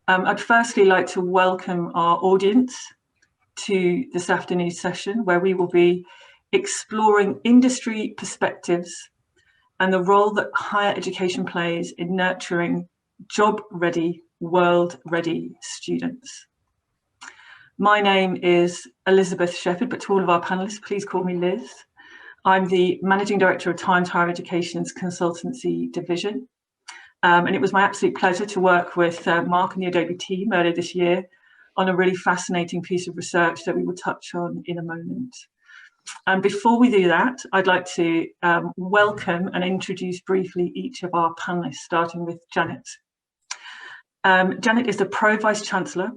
I'd firstly like to welcome our audience to this afternoon's session, where we will be exploring industry perspectives and the role that higher education plays in nurturing job-ready, world-ready students. My name is Elizabeth Shepherd, but to all of our panelists, please call me Liz. I'm the Managing Director of Times Higher Education's Consultancy Division. And it was my absolute pleasure to work with Mark and the Adobe team earlier this year on a really fascinating piece of research that we will touch on in a moment. And before we do that, I'd like to welcome and introduce briefly each of our panelists, starting with Janet. Janet is the Pro Vice Chancellor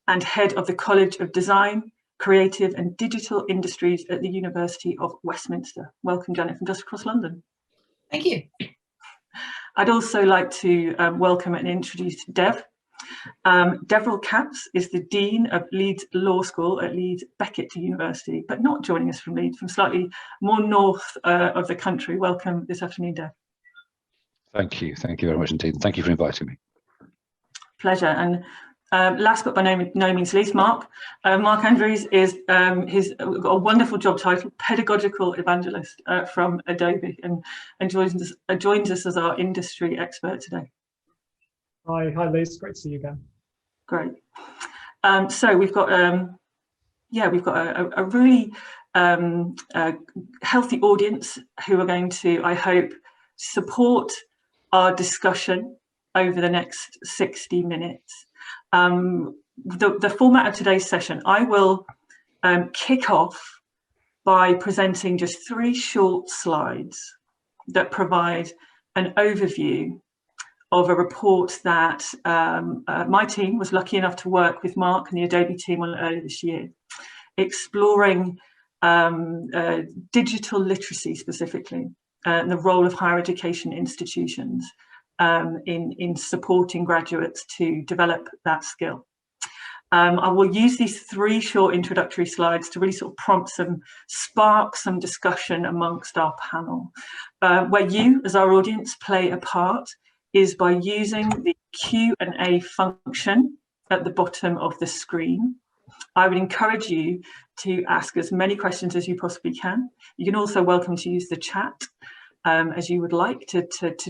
and Head of the College of Design, Creative and Digital Industries at the University of Westminster. Welcome, Janet, from just across London. Thank you. I'd also like to welcome and introduce Dev. Devril Capps is the Dean of Leeds Law School at Leeds Beckett University, but not joining us from Leeds, from slightly more north of the country. Welcome this afternoon, Dev. Thank you very much indeed. Thank you for inviting me. Pleasure. And last but by no means least, Mark. Mark Andrews is he's got a wonderful job title, Pedagogical Evangelist from Adobe, and joins us as our industry expert today. Hi Liz, great to see you again. Great. So we've got a really healthy audience who are going to, I hope, support our discussion over the next 60 minutes. The format of today's session, I will kick off by presenting just 3 short slides that provide an overview of a report that my team was lucky enough to work with Mark and the Adobe team on earlier this year, exploring digital literacy specifically, and the role of higher education institutions in supporting graduates to develop that skill. I will use these 3 short introductory slides to really sort of spark some discussion amongst our panel. Where you, as our audience, play a part is by using the Q&A function at the bottom of the screen. I would encourage you to ask as many questions as you possibly can. You can also welcome to use the chat as you would like to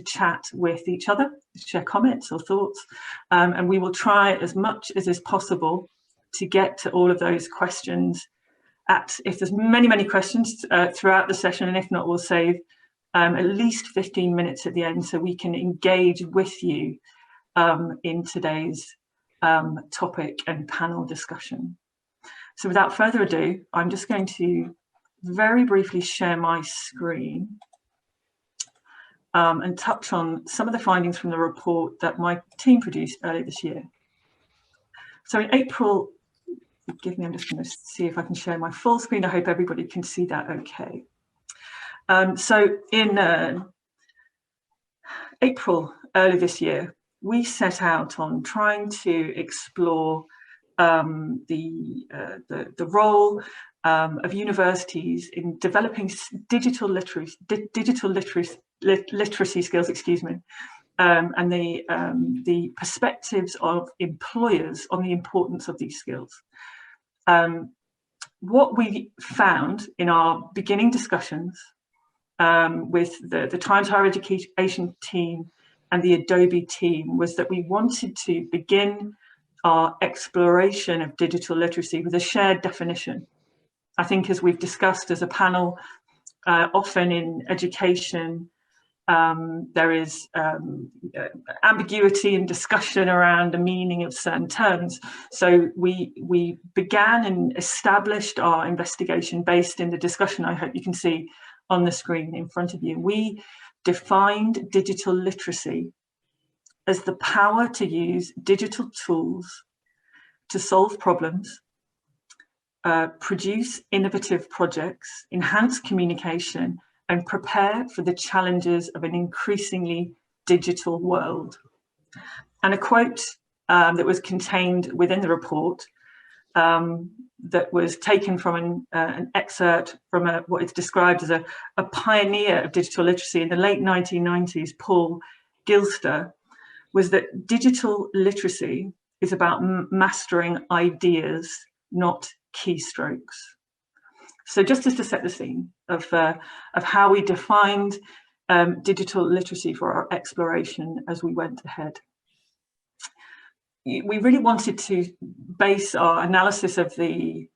chat with each other, share comments or thoughts, and we will try as much as is possible to get to all of those questions. If there's many questions throughout the session, and if not, we'll save at least 15 minutes at the end so we can engage with you in today's topic and panel discussion. So without further ado, I'm just going to very briefly share my screen and touch on some of the findings from the report that my team produced earlier this year. So in April, forgive me, I'm just going to see if I can share my full screen. I hope everybody can see that okay. So in April earlier this year, we set out on trying to explore the role of universities in developing digital literacy skills, excuse me, and the perspectives of employers on the importance of these skills. What we found in our beginning discussions with the Times Higher Education team and the Adobe team was that we wanted to begin our exploration of digital literacy with a shared definition. I think, as we've discussed as a panel, often in education, there is ambiguity and discussion around the meaning of certain terms. So we began and established our investigation based in the discussion I hope you can see on the screen in front of you. We defined digital literacy as the power to use digital tools to solve problems, produce innovative projects, enhance communication, and prepare for the challenges of an increasingly digital world. And a quote that was contained within the report that was taken from an excerpt from what is described as a pioneer of digital literacy in the late 1990s, Paul Gilster, was that digital literacy is about mastering ideas, not keystrokes. So just as to set the scene of how we defined digital literacy for our exploration as we went ahead. We really wanted to base our analysis of the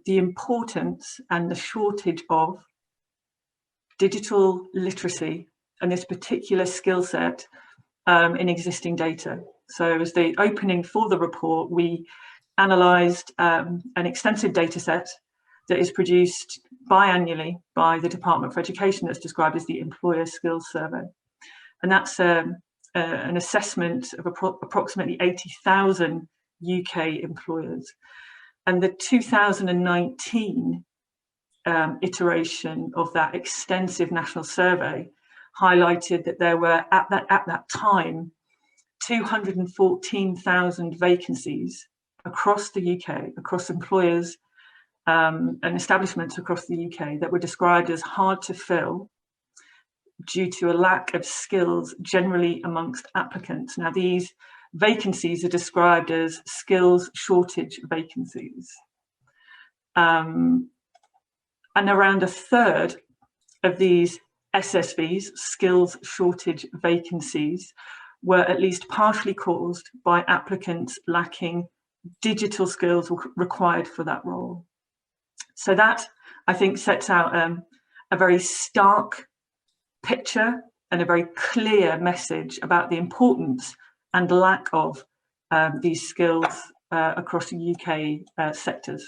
importance and the shortage of digital literacy and this particular skill set in existing data. So as the opening for the report, we analysed an extensive data set that is produced biannually by the Department for Education, that's described as the Employer Skills Survey. And that's an assessment of approximately 80,000 UK employers. And the 2019 iteration of that extensive national survey highlighted that there were at that time 214,000 vacancies across the UK, across employers and establishments across the UK that were described as hard to fill due to a lack of skills generally amongst applicants. Now, these vacancies are described as skills shortage vacancies. And around a third of these SSVs, skills shortage vacancies, were at least partially caused by applicants lacking digital skills required for that role. So that, I think, sets out a very stark picture and a very clear message about the importance and lack of these skills across the UK sectors.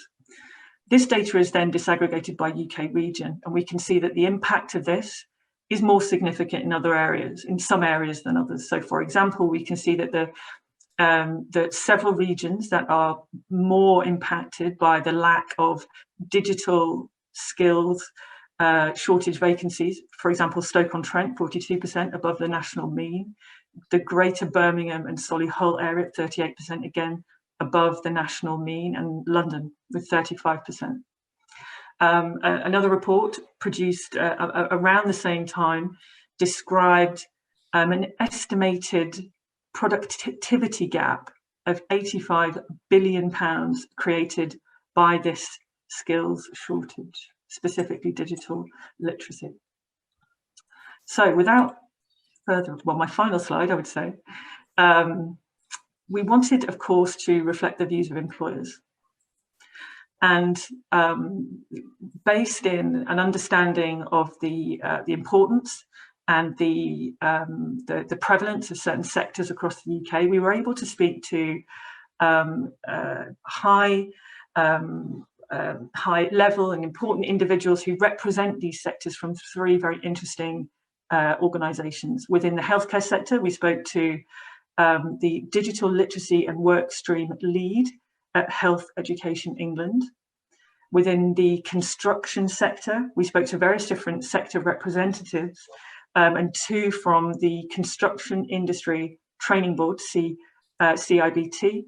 This data is then disaggregated by UK region, and we can see that the impact of this is more significant in other areas, in some areas than others. So, for example, we can see that the several regions that are more impacted by the lack of digital skills shortage vacancies. For example, Stoke-on-Trent, 42% above the national mean. The Greater Birmingham and Solihull area, 38% again above the national mean, and London with 35%. Another report produced around the same time described an estimated productivity gap of £85 billion created by this skills shortage, specifically digital literacy. So without further, well, my final slide, I would say, we wanted, of course, to reflect the views of employers. And based in an understanding of the importance and the prevalence of certain sectors across the UK, we were able to speak to high level and important individuals who represent these sectors from three very interesting organisations. Within the healthcare sector, we spoke to the Digital Literacy and Workstream Lead at Health Education England. Within the construction sector, we spoke to various different sector representatives and two from the Construction Industry Training Board, CIBT.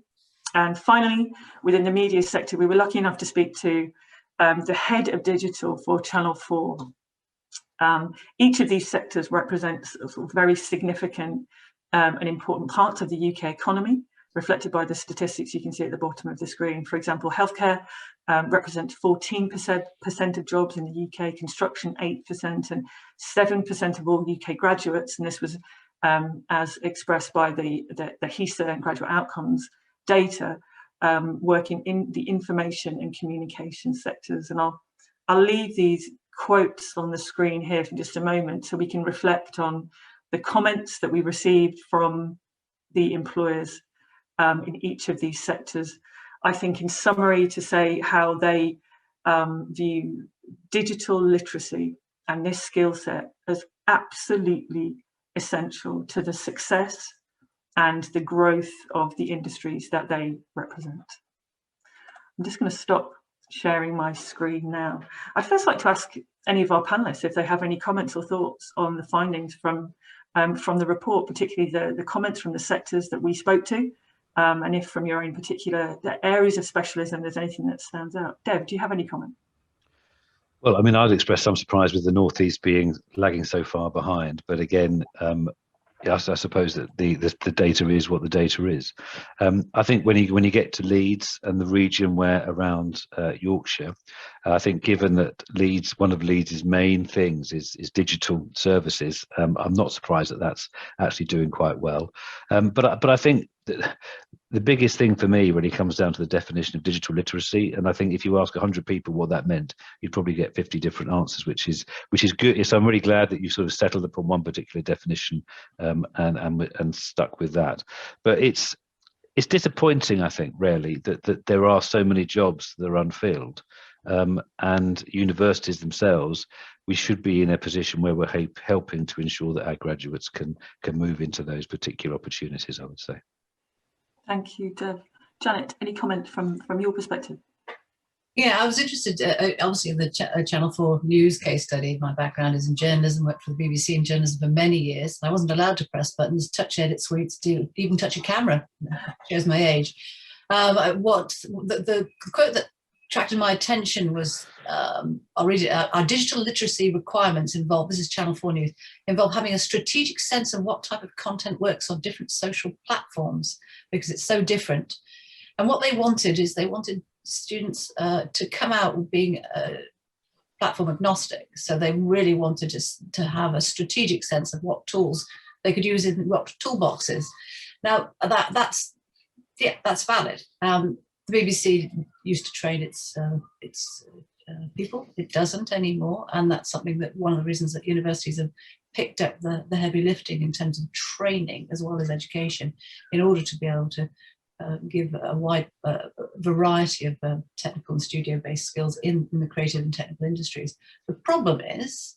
And finally, within the media sector, we were lucky enough to speak to the head of digital for Channel 4. Each of these sectors represents sort of very significant and important parts of the UK economy, reflected by the statistics you can see at the bottom of the screen. For example, healthcare represents 14% of jobs in the UK, construction 8%, and 7% of all UK graduates. And this was as expressed by the HESA and graduate outcomes data, working in the information and communication sectors. And I'll leave these quotes on the screen here for just a moment so we can reflect on the comments that we received from the employers in each of these sectors. I think in summary to say how they view digital literacy and this skill set as absolutely essential to the success and the growth of the industries that they represent. I'm just going to stop sharing my screen now. I'd first like to ask any of our panelists if they have any comments or thoughts on the findings from the report, particularly the comments from the sectors that we spoke to, and if from your own particular areas of specialism there's anything that stands out. Dev, do you have any comment? Well, I mean, I'd express some surprise with the North East being lagging so far behind, but again, I suppose that the data is what the data is. I think when you get to Leeds and the region where around Yorkshire, I think given that one of Leeds' main things is digital services, I'm not surprised that that's actually doing quite well. But I think that the biggest thing for me really comes down to the definition of digital literacy, and I think if you ask 100 people what that meant, you'd probably get 50 different answers, which is good. So I'm really glad that you sort of settled upon one particular definition and stuck with that. But it's disappointing, I think, really, that there are so many jobs that are unfilled, and universities themselves. We should be in a position where we're helping to ensure that our graduates can move into those particular opportunities, I would say. Thank you, Dev. Janet, any comment from your perspective? Yeah, I was interested, obviously, in the Channel 4 news case study. My background is in journalism, worked for the BBC in journalism for many years. I wasn't allowed to press buttons, touch edit suites, even touch a camera. Shows my age. The quote that attracted my attention was, I'll read it out. Our digital literacy requirements involve, this is Channel 4 News, involve having a strategic sense of what type of content works on different social platforms, because it's so different. And what they wanted is students to come out with being platform agnostic. So they really wanted to have a strategic sense of what tools they could use in what toolboxes. Now that's valid. The BBC used to train its people. It doesn't anymore, and that's something that one of the reasons that universities have picked up the heavy lifting in terms of training as well as education, in order to be able to give a wide variety of technical and studio-based skills in the creative and technical industries. The problem is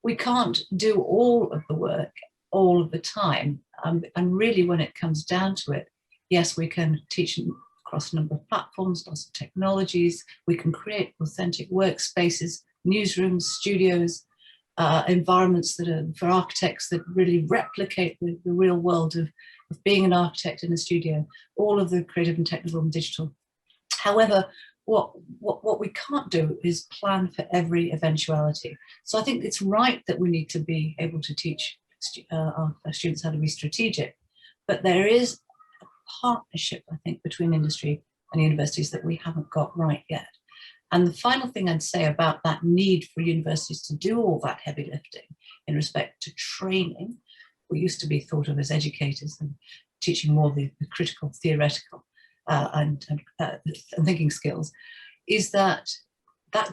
we can't do all of the work all of the time. And really, when it comes down to it, yes, we can teach across a number of platforms, lots of technologies. We can create authentic workspaces, newsrooms, studios, environments that are for architects that really replicate the real world of being an architect in a studio, all of the creative and technical and digital. However, what we can't do is plan for every eventuality. So I think it's right that we need to be able to teach our students how to be strategic, but there is a partnership, I think, between industry and universities that we haven't got right yet. And the final thing I'd say about that need for universities to do all that heavy lifting in respect to training, we used to be thought of as educators and teaching more of the critical, theoretical and thinking skills, is that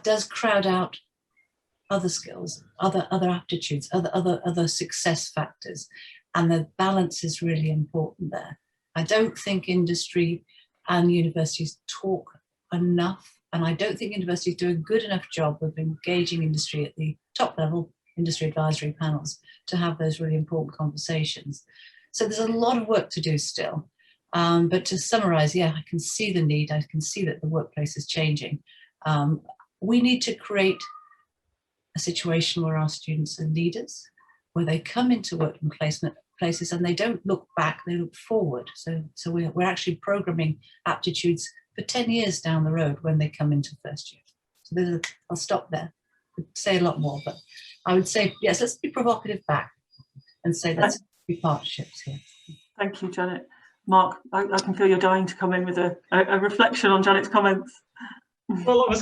does crowd out other skills, other aptitudes, other success factors, and the balance is really important there. I don't think industry and universities talk enough, and I don't think universities do a good enough job of engaging industry at the top level, industry advisory panels, to have those really important conversations. So there's a lot of work to do still. But to summarize, yeah, I can see the need. I can see that the workplace is changing. We need to create a situation where our students are leaders, where they come into working placement places and they don't look back, they look forward. So we're actually programming aptitudes for 10 years down the road when they come into first year. So I'll stop there. I could say a lot more, but I would say, yes, let's be provocative back and say let's be partnerships here. Thank you, Janet. Mark, I can feel you're dying to come in with a reflection on Janet's comments. Well, I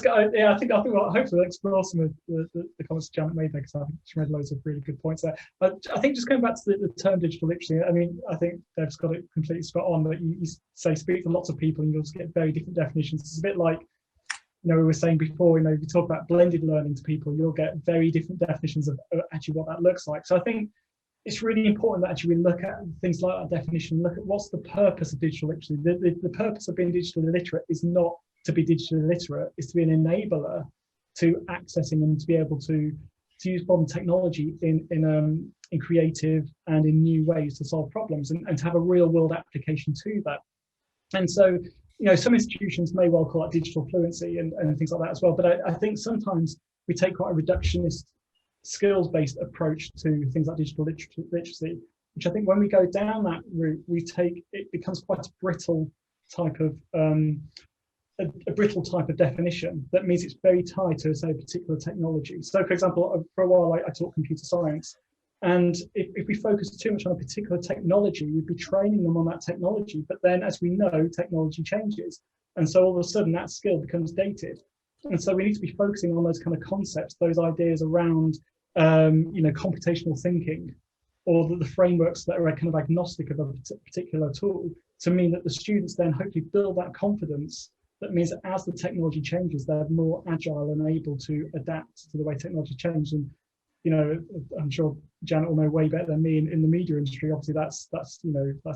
think hopefully we'll explore some of the comments Janet made there, because I think she made loads of really good points there. But I think just going back to the term digital literacy, I mean, I think Dev's got it completely spot on, that you say speak to lots of people and you'll just get very different definitions. It's a bit like, we were saying before, if you talk about blended learning to people, you'll get very different definitions of actually what that looks like. So I think it's really important that actually we look at things like that definition, look at what's the purpose of digital literacy. The purpose of being digitally literate is not to be digitally literate, is to be an enabler to accessing and to be able to use modern technology in creative and in new ways to solve problems, and to have a real world application to that. And so, some institutions may well call it digital fluency and things like that as well. But I think sometimes we take quite a reductionist, skills-based approach to things like digital literacy, which I think when we go down that route, it becomes quite a brittle type of definition. That means it's very tied to, say, a particular technology. So, for example, for a while I taught computer science, And if we focus too much on a particular technology, we'd be training them on that technology. But then, as we know, technology changes. And so all of a sudden that skill becomes dated. And so we need to be focusing on those kind of concepts, those ideas around, computational thinking, or the frameworks that are kind of agnostic of a particular tool, to mean that the students then hopefully build that confidence. That means that as the technology changes, they're more agile and able to adapt to the way technology changes. And, I'm sure Janet will know way better than me in the media industry. Obviously, that's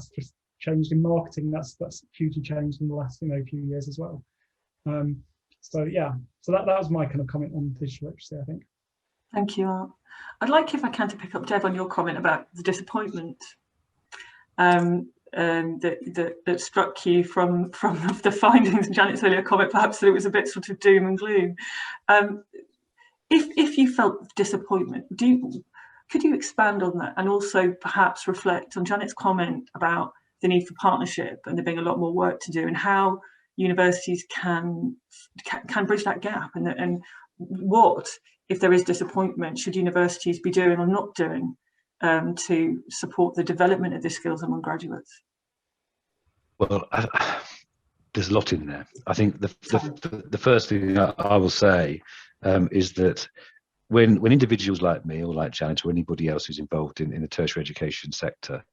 just changed in marketing. That's hugely changed in the last few years as well. So that was my kind of comment on digital literacy, I think. Thank you, Art. I'd like, if I can, to pick up, Dev, on your comment about the disappointment that struck you from the findings. Janet's earlier comment, perhaps that it was a bit sort of doom and gloom. If you felt disappointment, could you expand on that, and also perhaps reflect on Janet's comment about the need for partnership and there being a lot more work to do, and how universities can bridge that gap, and what, if there is disappointment, should universities be doing or not doing to support the development of these skills among graduates? Well, there's a lot in there. I think the first thing I will say is that when individuals like me or like Janet or anybody else who's involved in the tertiary education sector,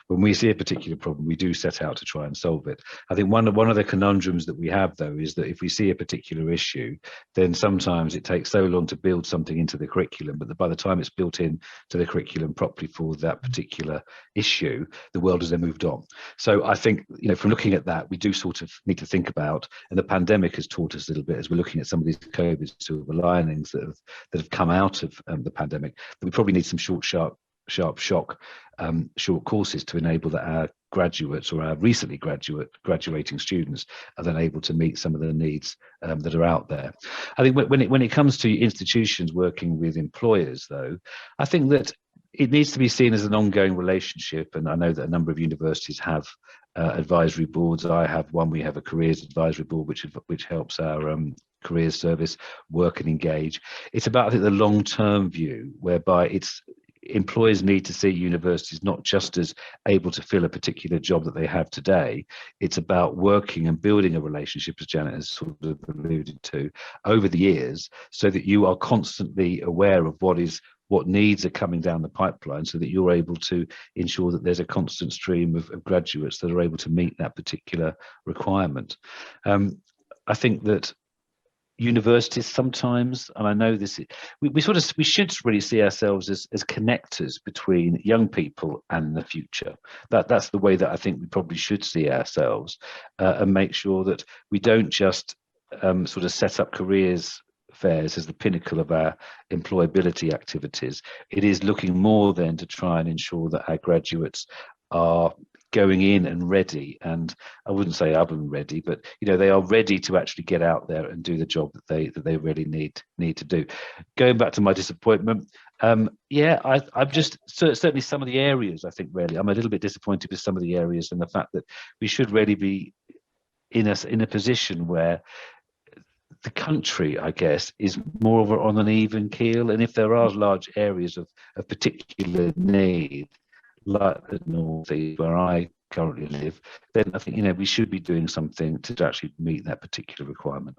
when we see a particular problem, we do set out to try and solve it. I think one of the conundrums that we have, though, is that if we see a particular issue, then sometimes it takes so long to build something into the curriculum, but by the time it's built in to the curriculum properly for that particular issue, the world has then moved on. So I think, from looking at that, we do sort of need to think about, and the pandemic has taught us a little bit as we're looking at some of these COVID silver linings that have come out of the pandemic, that we probably need some short courses to enable that our graduates or our recently graduating students are then able to meet some of the needs that are out there. I think when it comes to institutions working with employers, though, I think that it needs to be seen as an ongoing relationship, and I know that a number of universities have advisory boards. I have one. We have a careers advisory board which helps our careers service work and engage. It's about, I think, the long-term view, whereby employers need to see universities not just as able to fill a particular job that they have today. It's about working and building a relationship, as Janet has sort of alluded to, over the years, so that you are constantly aware of what needs are coming down the pipeline, so that you're able to ensure that there's a constant stream of graduates that are able to meet that particular requirement. I think that universities sometimes, and I know this, we should really see ourselves as connectors between young people and the future. That's the way that I think we probably should see ourselves, and make sure that we don't just sort of set up careers fairs as the pinnacle of our employability activities. It is looking more then to try and ensure that our graduates are going in and ready, and I wouldn't say oven ready, but they are ready to actually get out there and do the job that they really need to do. Going back to my disappointment, I'm just certainly some of the areas, I think really I'm a little bit disappointed with some of the areas, and the fact that we should really be in a position where the country, I guess, is more on an even keel, and if there are large areas of particular need, like the North East, where I currently live, then I think we should be doing something to actually meet that particular requirement.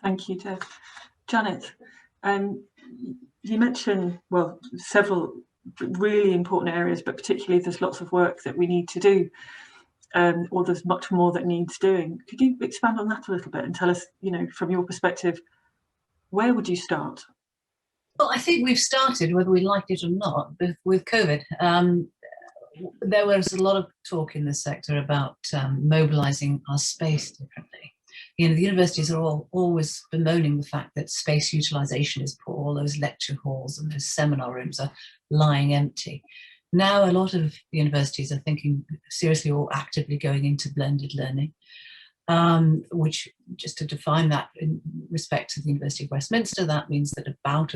Thank you, Dev. Janet, you mentioned several really important areas, but particularly there's lots of work that we need to do, or there's much more that needs doing. Could you expand on that a little bit and tell us, from your perspective, where would you start? Well, I think we've started, whether we liked it or not, with COVID. There was a lot of talk in the sector about mobilising our space differently. The universities are always bemoaning the fact that space utilisation is poor. All those lecture halls and those seminar rooms are lying empty. Now, a lot of universities are thinking seriously or actively going into blended learning. Which, just to define that in respect to the University of Westminster, that means that about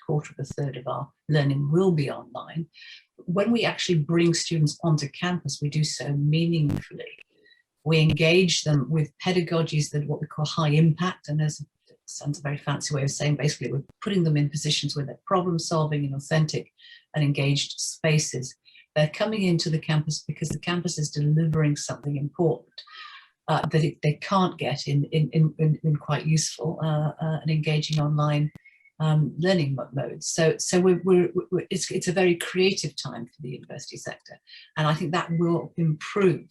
quarter of a third of our learning will be online. When we actually bring students onto campus, we do so meaningfully. We engage them with pedagogies that are what we call high impact, and as sounds a very fancy way of saying basically we're putting them in positions where they're problem solving in authentic and engaged spaces. They're coming into the campus because the campus is delivering something important that they can't get in quite useful and engaging online learning modes. So it's a very creative time for the university sector, and I think that will improve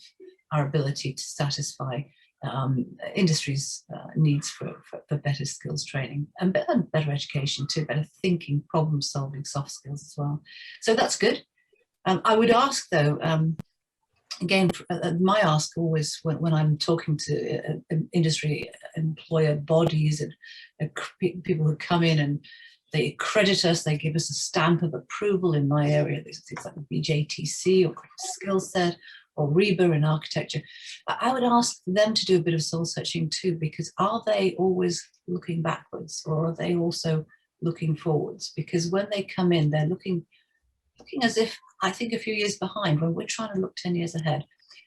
our ability to satisfy industry's needs for better skills training and better education too, better thinking, problem solving, soft skills as well. So that's good. I would ask though, again, my ask always when I'm talking to industry employer bodies and people who come in and they accredit us, they give us a stamp of approval in my area, things like the BJTC or skill set or REBA in architecture. I would ask them to do a bit of soul searching too, because are they always looking backwards or are they also looking forwards? Because when they come in, they're looking as if, I think, a few years behind when we're trying to look 10 years ahead.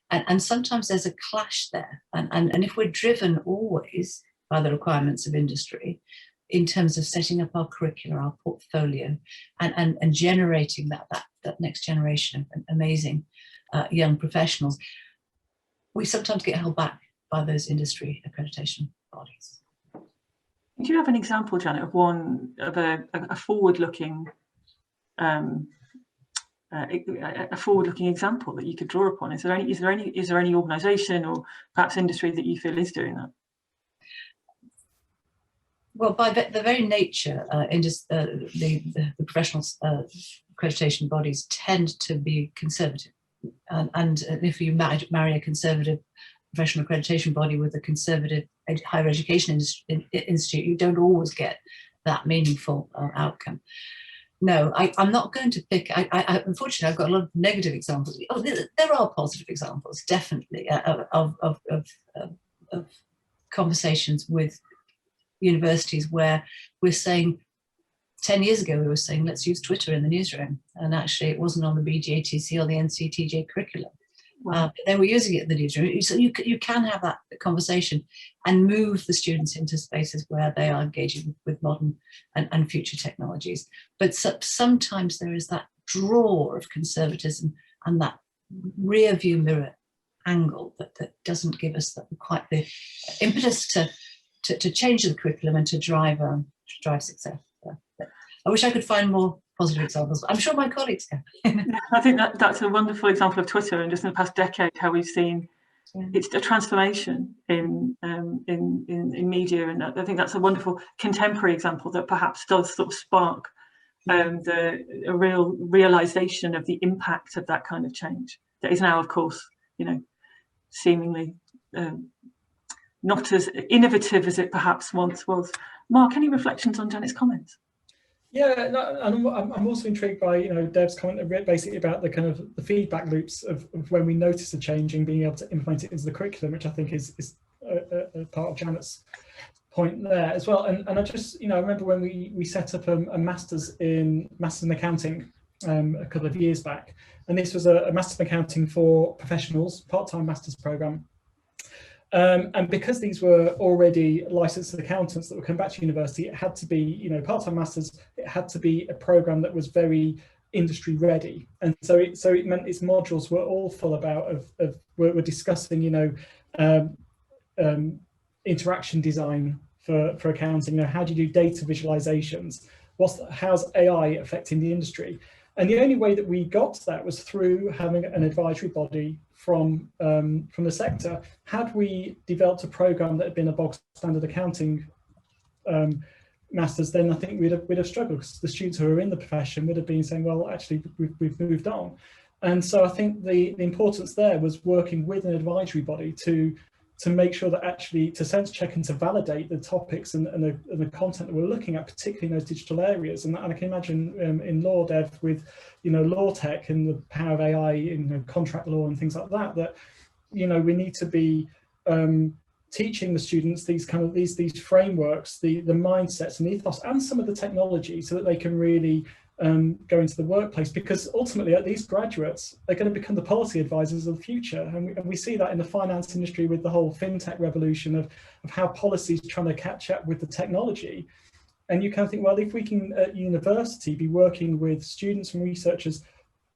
And sometimes there's a clash there. And if we're driven always by the requirements of industry in terms of setting up our curricula, our portfolio, and generating that next generation of amazing young professionals, we sometimes get held back by those industry accreditation bodies. Do you have an example, Janet, of a forward-looking a forward-looking example that you could draw upon? Is there any organisation or perhaps industry that you feel is doing that? Well, by the very nature, the professional accreditation bodies tend to be conservative, and if you marry a conservative professional accreditation body with a conservative higher education institute, you don't always get that meaningful outcome. No, I'm not going to pick. Unfortunately, I've got a lot of negative examples. Oh, there are positive examples, definitely, of conversations with universities where we're saying, 10 years ago, we were saying, let's use Twitter in the newsroom. And actually, it wasn't on the BJTC or the NCTJ curriculum. Wow. But then we're using it in the newsroom. So you can have that conversation and move the students into spaces where they are engaging with modern and future technologies. But sometimes there is that draw of conservatism and that rear view mirror angle that doesn't give us quite the impetus to change the curriculum and to drive success. I wish I could find more positive examples. I'm sure my colleagues can. I think that's a wonderful example of Twitter, and just in the past decade, how we've seen it's a transformation in media, and I think that's a wonderful contemporary example that perhaps does sort of spark a real realization of the impact of that kind of change that is now, of course, seemingly not as innovative as it perhaps once was. Mark, any reflections on Janet's comments? Yeah, no, and I'm also intrigued by Dev's comment basically about the kind of the feedback loops of when we notice a change and being able to implement it into the curriculum, which I think is a part of Janet's point there as well. And I just I remember when we set up a masters in accounting a couple of years back, and this was a masters in accounting for professionals, part-time masters program. And because these were already licensed accountants that would come back to university, it had to be, part-time masters, it had to be a program that was very industry ready. And so it meant its modules were all full about we're discussing, interaction design for accounting. How do you do data visualizations? How's AI affecting the industry? And the only way that we got to that was through having an advisory body from the sector. Had we developed a program that had been a bog standard accounting masters, then I think we'd have struggled, because the students who are in the profession would have been saying, well, actually, we've moved on. And so I think the importance there was working with an advisory body to make sure that actually to sense check and to validate the topics and the content that we're looking at, particularly in those digital areas. And I can imagine in law, Dev, with law tech and the power of AI in contract law and things like that, we need to be teaching the students these frameworks, the mindsets and ethos, and some of the technology, so that they can really go into the workplace, because ultimately these graduates are going to become the policy advisors of the future. And we see that in the finance industry with the whole fintech revolution of how policies trying to catch up with the technology. And you kind of think, well, if we can at university be working with students and researchers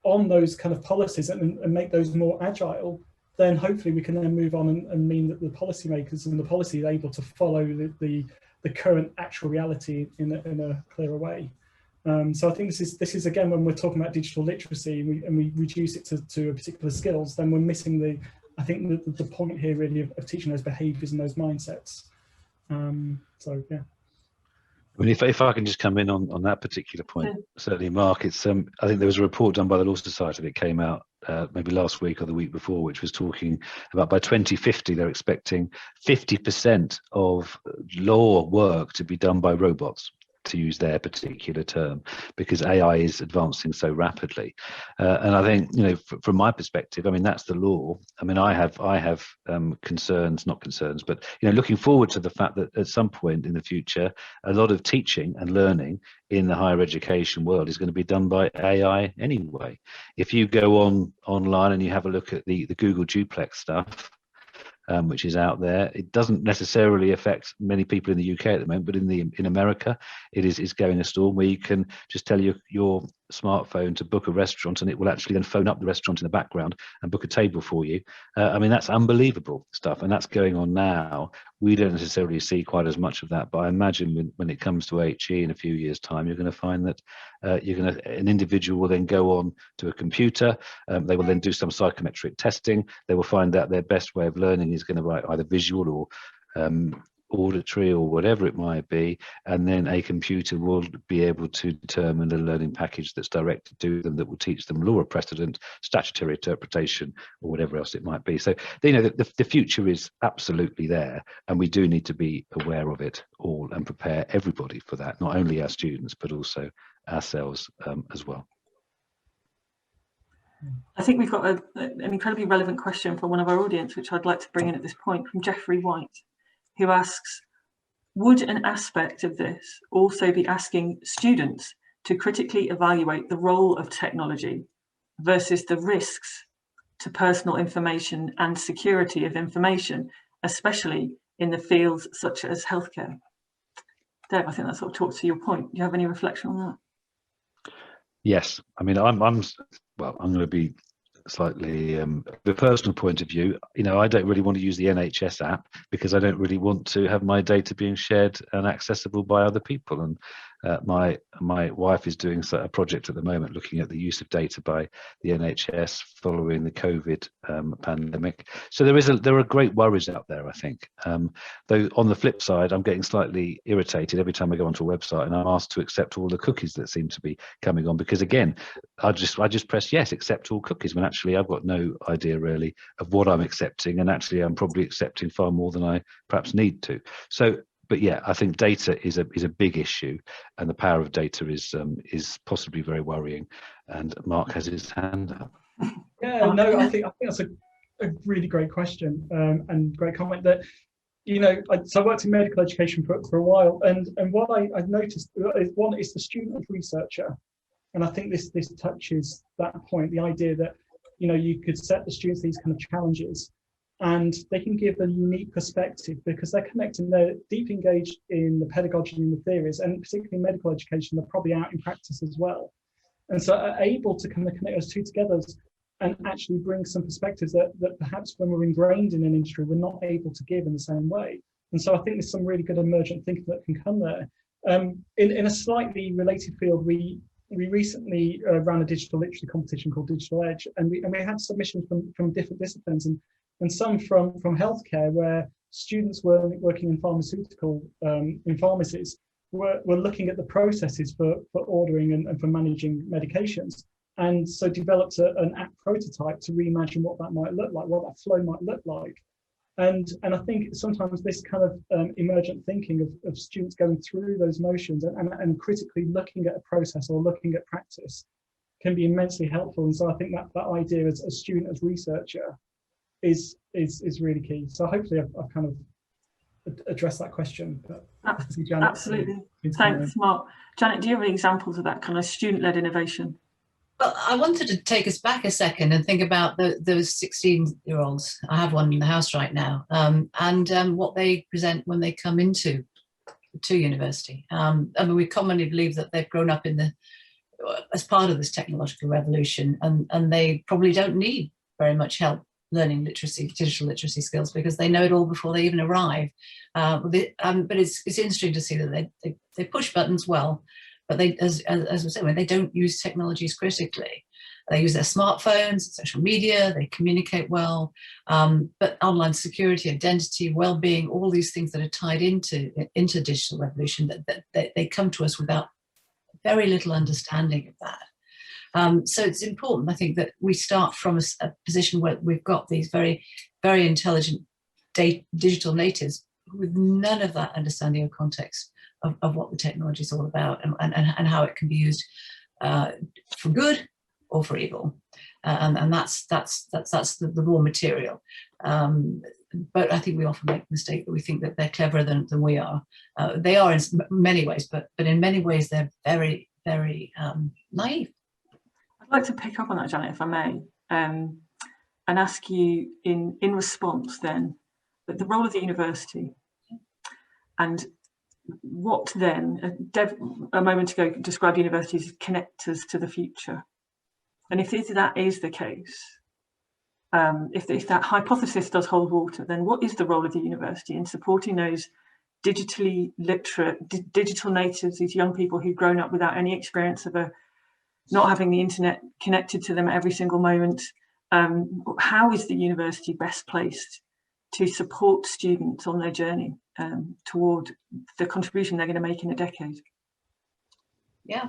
on those kind of policies and make those more agile, then hopefully we can then move on and mean that the policymakers and the policy are able to follow the current actual reality in a clearer way. So I think this is again, when we're talking about digital literacy and we reduce it to a particular skills, then we're missing I think the point here really of teaching those behaviours and those mindsets. So yeah. I mean, if I can just come in on that particular point, certainly, Mark, it's I think there was a report done by the Law Society that came out maybe last week or the week before, which was talking about by 2050 they're expecting 50% of law work to be done by robots, to use their particular term, because AI is advancing so rapidly. And I think, you know, from my perspective, I mean, that's the law. I mean, I have concerns, not concerns, but, you know, looking forward to the fact that at some point in the future, a lot of teaching and learning in the higher education world is going to be done by AI anyway. If you go online and you have a look at the Google Duplex stuff, which is out there, it doesn't necessarily affect many people in the UK at the moment, but in America, it is going a storm where you can just tell your smartphone to book a restaurant, and it will actually then phone up the restaurant in the background and book a table for you. I mean, that's unbelievable stuff, and that's going on now. We don't necessarily see quite as much of that, but I imagine when it comes to HE in a few years' time, you're going to find that an individual will then go on to a computer. They will then do some psychometric testing. They will find out their best way of learning is going to be either visual or auditory or whatever it might be, and then a computer will be able to determine a learning package that's directed to them that will teach them law of precedent, statutory interpretation, or whatever else it might be. So, you know, the future is absolutely there, and we do need to be aware of it all and prepare everybody for that, not only our students but also ourselves as well. I think we've got an incredibly relevant question from one of our audience, which I'd like to bring in at this point, from Jeffrey White, who asks, would an aspect of this also be asking students to critically evaluate the role of technology versus the risks to personal information and security of information, especially in the fields such as healthcare? Deb, I think that sort of talks to your point. Do you have any reflection on that? Yes, I mean, I'm going to be slightly the personal point of view. You know, I don't really want to use the NHS app because I don't really want to have my data being shared and accessible by other people. And my wife is doing a project at the moment looking at the use of data by the NHS following the COVID pandemic. So there are great worries out there, I think. Though on the flip side, I'm getting slightly irritated every time I go onto a website and I'm asked to accept all the cookies that seem to be coming on, because again, I just press yes, accept all cookies, when actually I've got no idea really of what I'm accepting, and actually I'm probably accepting far more than I perhaps need to. So, but yeah, I think data is a big issue, and the power of data is possibly very worrying. And Mark has his hand up. Yeah, no, I think that's a really great question and great comment. That, you know, so I worked in medical education for a while, and what I've noticed is, one is the student as researcher, and I think this touches that point, the idea that, you know, you could set the students these kind of challenges, and they can give a unique perspective because they're connecting, they're deeply engaged in the pedagogy and the theories, and particularly in medical education, they're probably out in practice as well. And so are able to kind of connect those two together and actually bring some perspectives that perhaps when we're ingrained in an industry, we're not able to give in the same way. And so I think there's some really good emergent thinking that can come there. In a slightly related field, we recently ran a digital literacy competition called Digital Edge, and we had submissions from different disciplines, and some from healthcare, where students were working in pharmaceutical in pharmacies were looking at the processes for ordering and for managing medications, and so developed an app prototype to reimagine what that might look like, what that flow might look like. And I think sometimes this kind of emergent thinking of students going through those motions and critically looking at a process or looking at practice can be immensely helpful. And so I think that idea as a student, as researcher, is really key. So hopefully I've kind of address that question. But absolutely. Thanks, Mark. Janet, do you have any examples of that kind of student-led innovation? Well, I wanted to take us back a second and think about those 16-year-olds. I have one in the house right now, and what they present when they come into university. I mean, we commonly believe that they've grown up as part of this technological revolution, and they probably don't need very much help learning digital literacy skills, because they know it all before they even arrive. But it's interesting to see that they push buttons well, but they, as we said, when they don't use technologies critically. They use their smartphones, social media, they communicate well, but online security, identity, well-being, all these things that are tied into digital revolution, that they come to us without very little understanding of that. So it's important, I think, that we start from a position where we've got these very, very intelligent digital natives with none of that understanding of context of what the technology is all about, and how it can be used for good or for evil, and that's the raw material. But I think we often make the mistake that we think that they're cleverer than we are. They are in many ways, but in many ways they're very, very naive. I'd like to pick up on that, Janet, if I may, and ask you in response then, that the role of the university, and what then, Dev a moment ago described universities as connectors to the future. And if that is the case, if that hypothesis does hold water, then what is the role of the university in supporting those digitally literate, digital natives, these young people who've grown up without any experience of not having the internet connected to them at every single moment? How is the university best placed to support students on their journey toward the contribution they're going to make in a decade? Yeah.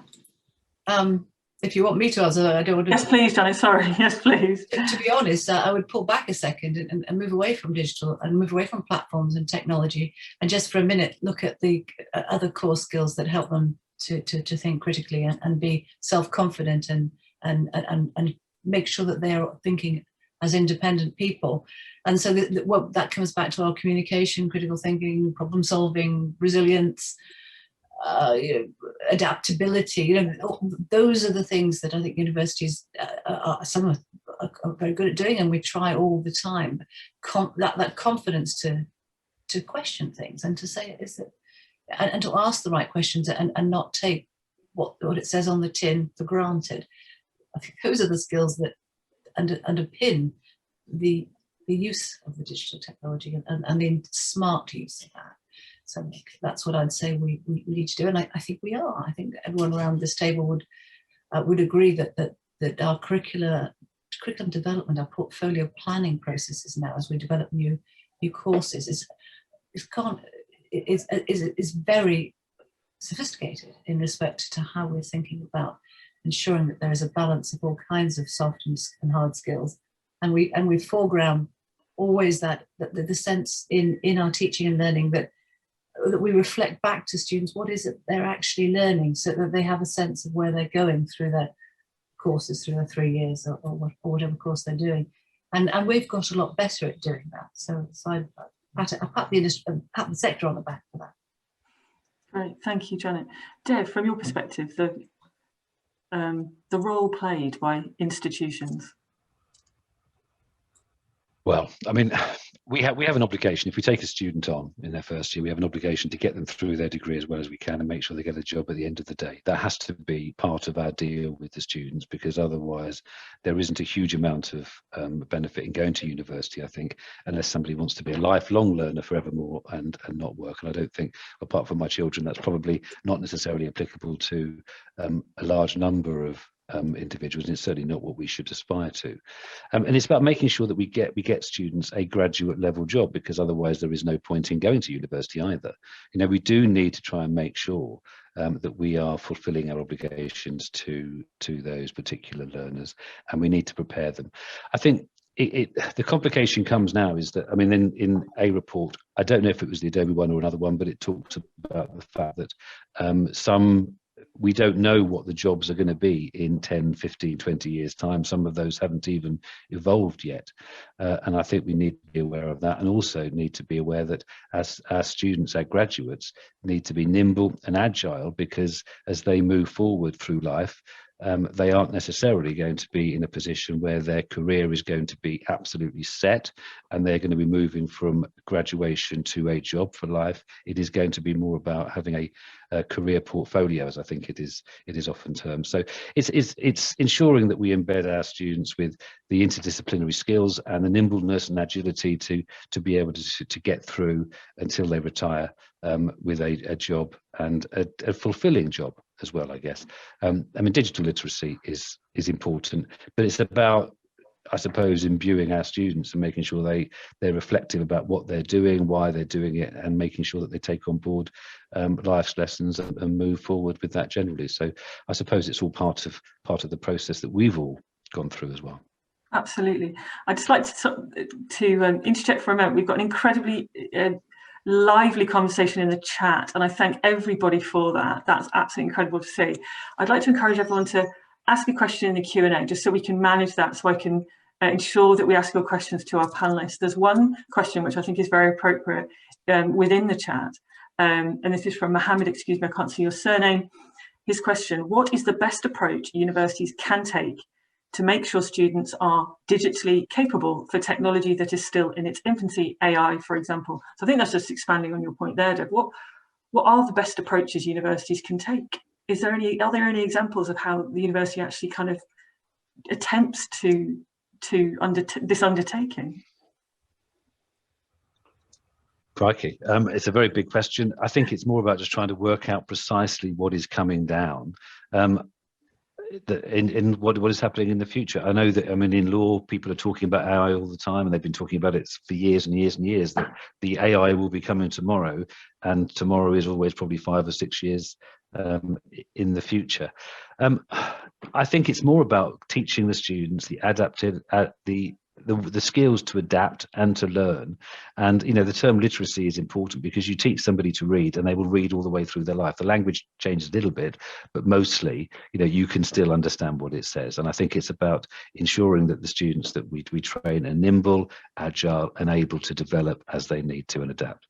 If you want me to answer, I don't want to. Yes, please, Janet. Sorry. Yes, please. To be honest, I would pull back a second and move away from digital and move away from platforms and technology, and just for a minute look at the other core skills that help them to think critically and be self-confident and make sure that they are thinking as independent people. And so that comes back to our communication, critical thinking, problem solving, resilience, adaptability. Those are the things that I think universities some are very good at doing, and we try all the time. That confidence to question things and to say, is it, and to ask the right questions and not take what it says on the tin for granted. I think those are the skills that underpin the use of the digital technology and the smart use of that. So that's what I'd say we need to do, and I think we are. I think everyone around this table would agree that our curriculum development, our portfolio planning processes now, as we develop new courses, is very sophisticated in respect to how we're thinking about ensuring that there is a balance of all kinds of soft and hard skills, and we foreground always that the sense in our teaching and learning that we reflect back to students what is it they're actually learning, so that they have a sense of where they're going through their courses, through their 3 years or whatever course they're doing, and we've got a lot better at doing that. So I pat the sector on the back for that. Great, thank you, Janet. Dev, from your perspective, the role played by institutions. Well, I mean, we have an obligation. If we take a student on in their first year, we have an obligation to get them through their degree as well as we can and make sure they get a job at the end of the day. That has to be part of our deal with the students, because otherwise there isn't a huge amount of benefit in going to university, I think, unless somebody wants to be a lifelong learner forevermore and not work. And I don't think, apart from my children, that's probably not necessarily applicable to a large number of individuals, and it's certainly not what we should aspire to. And it's about making sure that we get students a graduate level job, because otherwise there is no point in going to university either. We do need to try and make sure that we are fulfilling our obligations to those particular learners, and we need to prepare them. I think the complication comes now is that, I mean, in a report, I don't know if it was the Adobe one or another one, but it talks about the fact that some we don't know what the jobs are going to be in 10, 15, 20 years time. Some of those haven't even evolved yet. And I think we need to be aware of that, and also need to be aware that as our students, our graduates, need to be nimble and agile, because as they move forward through life, they aren't necessarily going to be in a position where their career is going to be absolutely set and they're going to be moving from graduation to a job for life. It is going to be more about having a career portfolio, as I think it is often termed. So it's ensuring that we embed our students with the interdisciplinary skills and the nimbleness and agility to be able to get through until they retire with a job, and a fulfilling job as well, I guess. I mean, digital literacy is important, but it's about, I suppose, imbuing our students and making sure they're reflective about what they're doing, why they're doing it, and making sure that they take on board life's lessons and move forward with that generally. So I suppose it's all part of the process that we've all gone through as well. Absolutely. I'd just like to interject for a moment. We've got an incredibly lively conversation in the chat, and I thank everybody for that. That's absolutely incredible to see. I'd like to encourage everyone to ask a question in the Q&A, just so we can manage that, so I can ensure that we ask your questions to our panelists. There's one question which I think is very appropriate within the chat, and this is from Mohammed. Excuse me, I can't see your surname. His question: what is the best approach universities can take to make sure students are digitally capable for technology that is still in its infancy, AI, for example? So I think that's just expanding on your point there, Deb. What are the best approaches universities can take? Are there any examples of how the university actually kind of attempts to this undertaking? Crikey, it's a very big question. I think it's more about just trying to work out precisely what is coming down. In what is happening in the future. I know that, I mean, in law, people are talking about AI all the time, and they've been talking about it for years and years and years, that the AI will be coming tomorrow, and tomorrow is always probably 5 or 6 years in the future. I think it's more about teaching the students the skills to adapt and to learn. And the term literacy is important, because you teach somebody to read and they will read all the way through their life. The language changes a little bit, but mostly you can still understand what it says. And I think it's about ensuring that the students that we train are nimble, agile, and able to develop as they need to and adapt.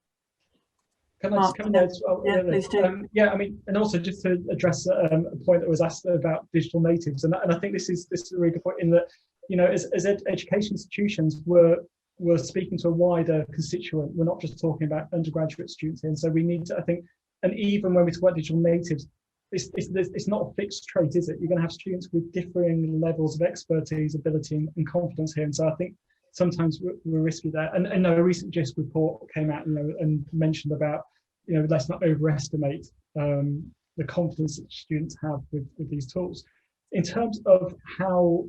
Can I just come in there as well? Yeah, please do. Yeah, I mean, and also just to address a point that was asked about digital natives, and I think this is a really good point, in that as education institutions, we're speaking to a wider constituent. We're not just talking about undergraduate students here, and so we need to, I think, and even when we talk about digital natives, it's not a fixed trait, is it? You're going to have students with differing levels of expertise, ability, and confidence here, and so I think sometimes we're risky there. And a recent GIST report came out, and mentioned about, let's not overestimate the confidence that students have with these tools. In terms of how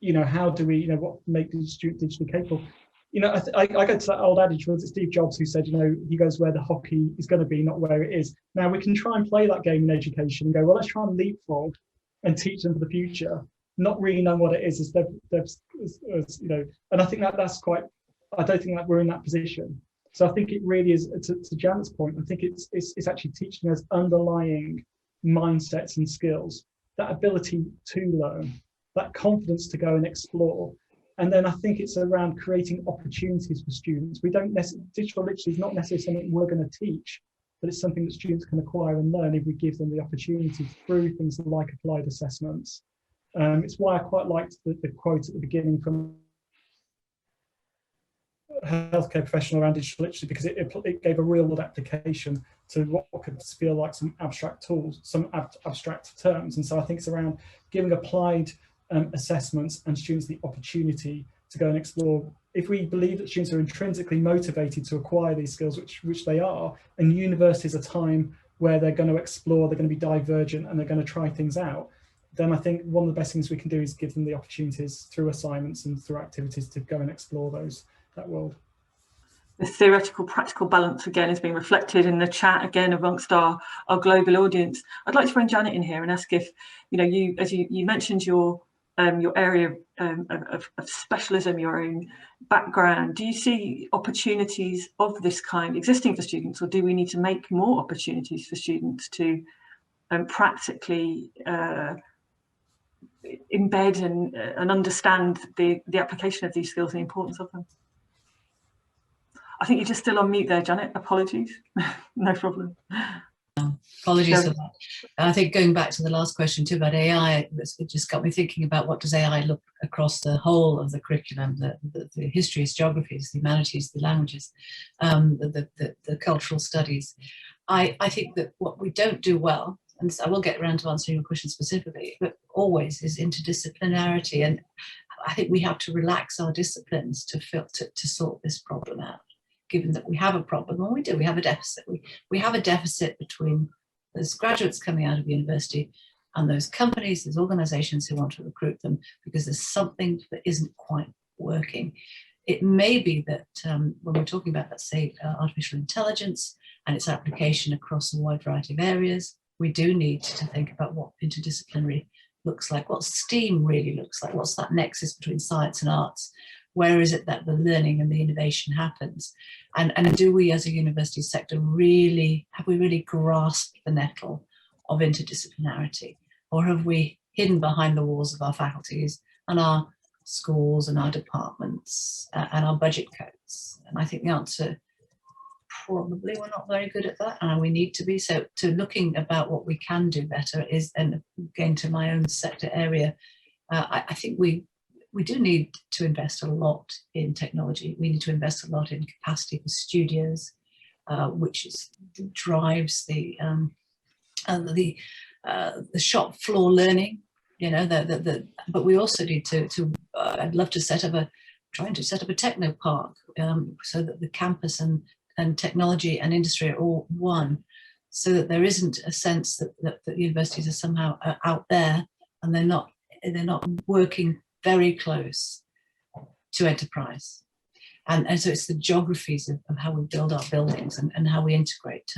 do we, what make the student digitally capable? I go to that old adage, was it Steve Jobs who said, he goes where the hockey is going to be, not where it is. Now we can try and play that game in education and go, well, let's try and leapfrog and teach them for the future, not really knowing what it is, and I think that's quite, I don't think that we're in that position. So I think it really is, to Janet's point, I think it's actually teaching us underlying mindsets and skills, that ability to learn, that confidence to go and explore. And then I think it's around creating opportunities for students. Digital literacy is not necessarily something we're going to teach, but it's something that students can acquire and learn if we give them the opportunity through things like applied assessments. It's why I quite liked the quote at the beginning from a healthcare professional around digital literacy, because it gave a real world application to what could feel like some abstract tools, some abstract terms. And so I think it's around giving applied assessments and students the opportunity to go and explore. If we believe that students are intrinsically motivated to acquire these skills, which they are, and university is a time where they're going to explore, they're going to be divergent, and they're going to try things out, then I think one of the best things we can do is give them the opportunities through assignments and through activities to go and explore that world. The theoretical practical balance again is being reflected in the chat again amongst our global audience. I'd like to bring Janet in here and ask if, as you mentioned your area of specialism, your own background, do you see opportunities of this kind existing for students, or do we need to make more opportunities for students to practically embed and understand the application of these skills and the importance of them. I think you're just still on mute there, Janet. Apologies. No problem. Apologies for that. I think going back to the last question too about AI, it just got me thinking about what does AI look across the whole of the curriculum, the histories, geographies, the humanities, the languages, the cultural studies. I think that what we don't do well, and I will get around to answering your question specifically, but always is interdisciplinarity. And I think we have to relax our disciplines to sort this problem out, given that we have a problem, and we have a deficit. We have a deficit between those graduates coming out of university and those companies, those organizations who want to recruit them, because there's something that isn't quite working. It may be that when we're talking about, let's say, artificial intelligence and its application across a wide variety of areas, we do need to think about what interdisciplinary looks like, what STEAM really looks like, what's that nexus between science and arts, where is it that the learning and the innovation happens, and do we as a university sector have we really grasped the nettle of interdisciplinarity, or have we hidden behind the walls of our faculties and our schools and our departments and our budget codes? And I think the answer, probably we're not very good at that, and we need to be. So to looking about what we can do better is, and again to my own sector area, I think we do need to invest a lot in technology. We need to invest a lot in capacity for studios, which drives the shop floor learning. You know, but we also need to. I'd love to trying to set up a techno park, so that the campus and technology and industry are all one, so that there isn't a sense that universities are somehow out there and they're not working very close to enterprise. And so it's the geographies of how we build our buildings and how we integrate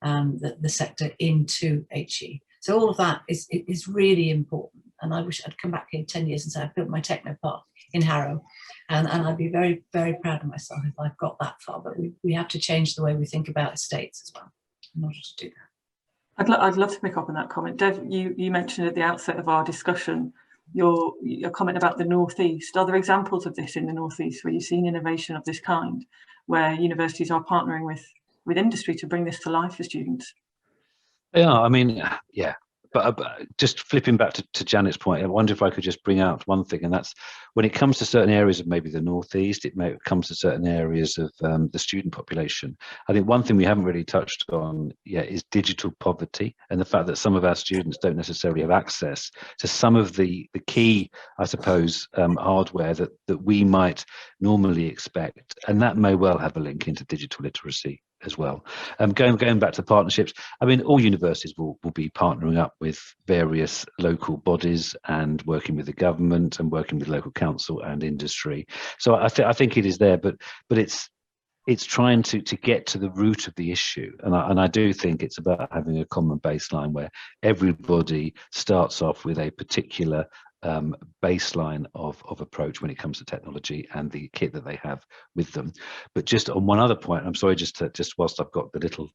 the sector into HE. So all of that is really important. And I wish I'd come back here 10 years and say I've built my techno park in Harrow. And I'd be very, very proud of myself if I've got that far. But we have to change the way we think about estates as well in order to do that. I'd love to pick up on that comment. Dev, you mentioned at the outset of our discussion your comment about the Northeast. Are there examples of this in the Northeast where you've seen innovation of this kind, where universities are partnering with industry to bring this to life for students? Yeah, I mean, yeah. But just flipping back to Janet's point, I wonder if I could just bring out one thing, and that's when it comes to certain areas of maybe the Northeast, it may come to certain areas of the student population. I think one thing we haven't really touched on yet is digital poverty, and the fact that some of our students don't necessarily have access to some of the key, I suppose, hardware that we might normally expect, and that may well have a link into digital literacy as well. Going back to partnerships, I mean, all universities will be partnering up with various local bodies and working with the government and working with local council and industry. So I think it is there, but it's trying to get to the root of the issue, and I do think it's about having a common baseline where everybody starts off with a particular baseline of approach when it comes to technology and the kit that they have with them. But just on one other point, I'm sorry, just whilst I've got the little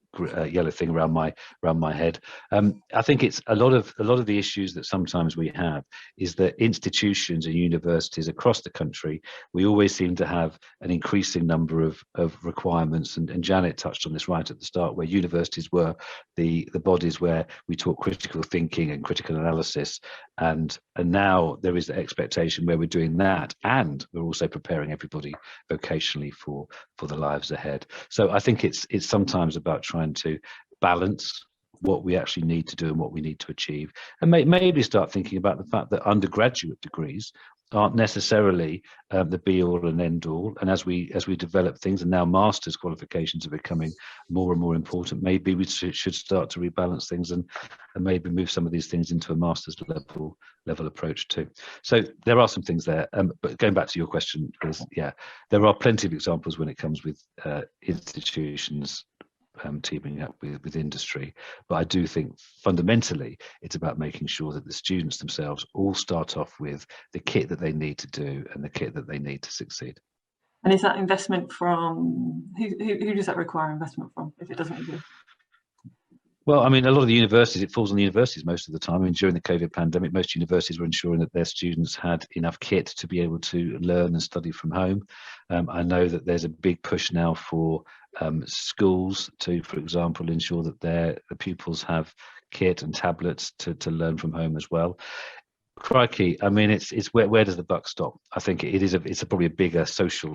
yellow thing around my head, I think it's a lot of the issues that sometimes we have is that institutions and universities across the country, we always seem to have an increasing number of requirements, and Janet touched on this right at the start, where universities were the bodies where we taught critical thinking and critical analysis, and now there is the expectation where we're doing that, and we're also preparing everybody vocationally for the lives ahead. So I think it's sometimes about trying to balance what we actually need to do and what we need to achieve, and maybe start thinking about the fact that undergraduate degrees aren't necessarily the be all and end all, and as we develop things, and now master's qualifications are becoming more and more important, maybe we should start to rebalance things and maybe move some of these things into a master's level approach too. So there are some things there, but going back to your question, is there are plenty of examples when it comes with institutions teaming up with industry, but I do think fundamentally it's about making sure that the students themselves all start off with the kit that they need to do and the kit that they need to succeed. And is that investment from who does that require investment from if it doesn't exist? Well, I mean, a lot of the universities, it falls on the universities most of the time. I mean, during the COVID pandemic, most universities were ensuring that their students had enough kit to be able to learn and study from home. I know that there's a big push now for schools to, for example, ensure that the pupils have kit and tablets to learn from home as well. Crikey, I mean, it's where does the buck stop? I think it's probably a bigger social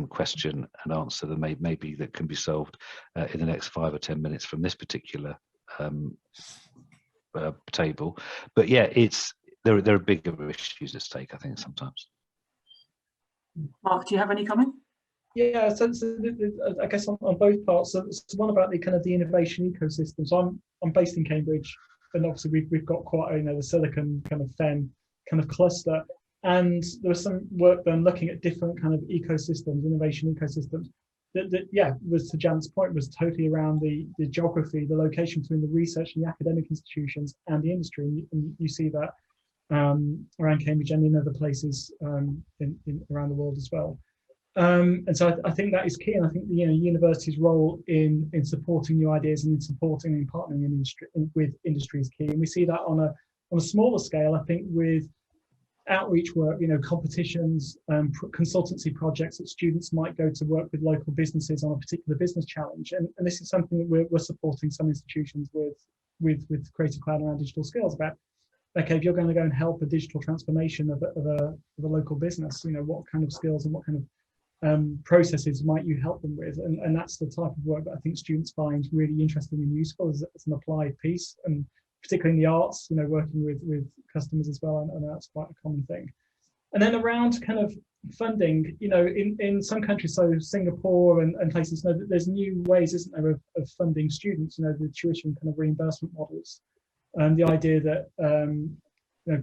question and answer that maybe that can be solved in the next 5 or 10 minutes from this particular table. But yeah, there are bigger issues at stake, I think, sometimes. Mark, do you have any comment? Yeah, so I guess on both parts. So it's one about the kind of the innovation ecosystem. So I'm based in Cambridge, and obviously we've got quite the Silicon kind of Fen kind of cluster, and there was some work done looking at different kind of ecosystems, innovation ecosystems. That was, to Jan's point, was totally around the geography, the location between the research and the academic institutions and the industry, and you see that around Cambridge and in other places in around the world as well. And so I think that is key, and I think universities' role in supporting new ideas and in supporting and partnering with industry is key. And we see that on a smaller scale, I think, with outreach work, competitions, consultancy projects that students might go to work with local businesses on a particular business challenge. And this is something that we're supporting some institutions with Creative Cloud around digital skills about. Okay, if you're going to go and help a digital transformation of a local business, what kind of skills and what kind of processes might you help them with? And that's the type of work that I think students find really interesting and useful as an applied piece, and particularly in the arts, working with customers as well, and that's quite a common thing. And then around kind of funding, in some countries, so Singapore and places, there's new ways, isn't there, of funding students, the tuition kind of reimbursement models. And the idea that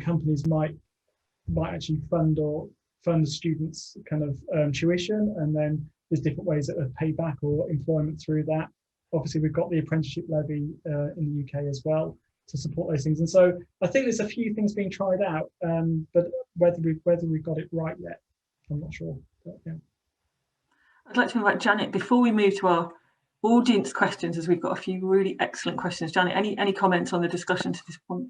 companies might actually fund the students' kind of tuition, and then there's different ways of payback or employment through that. Obviously, we've got the apprenticeship levy in the UK as well to support those things. And so I think there's a few things being tried out, but whether we've got it right yet, I'm not sure. But, yeah. I'd like to invite Janet before we move to our audience questions, as we've got a few really excellent questions. Janet, any comments on the discussion to this point?